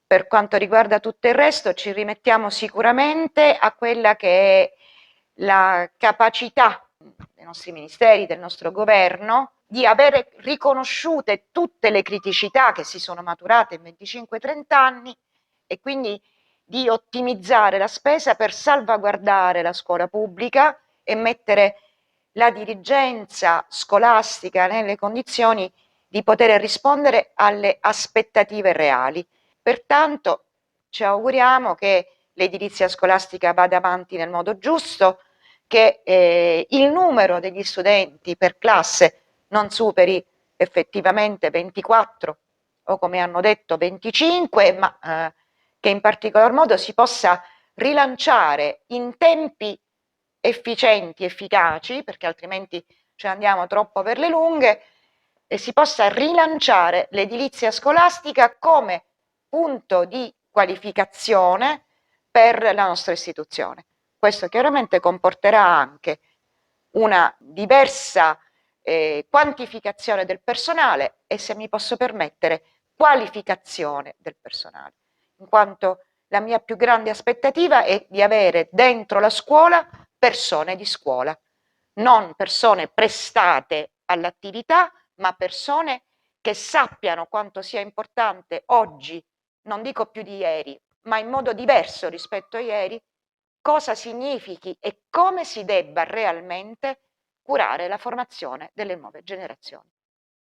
Per quanto riguarda tutto il resto, ci rimettiamo sicuramente a quella che è la capacità dei nostri ministeri, del nostro governo, di avere riconosciute tutte le criticità che si sono maturate in 25-30 anni e quindi di ottimizzare la spesa per salvaguardare la scuola pubblica e mettere la dirigenza scolastica nelle condizioni di poter rispondere alle aspettative reali. Pertanto ci auguriamo che l'edilizia scolastica vada avanti nel modo giusto, che il numero degli studenti per classe non superi effettivamente 24 o, come hanno detto, 25, ma che in particolar modo si possa rilanciare in tempi efficienti, efficaci, perché altrimenti ci andiamo troppo per le lunghe, e si possa rilanciare l'edilizia scolastica come punto di qualificazione per la nostra istituzione. Questo chiaramente comporterà anche una diversa quantificazione del personale e, se mi posso permettere, qualificazione del personale, in quanto la mia più grande aspettativa è di avere dentro la scuola persone di scuola, non persone prestate all'attività, ma persone che sappiano quanto sia importante oggi, non dico più di ieri, ma in modo diverso rispetto a ieri, cosa significhi e come si debba realmente curare la formazione delle nuove generazioni.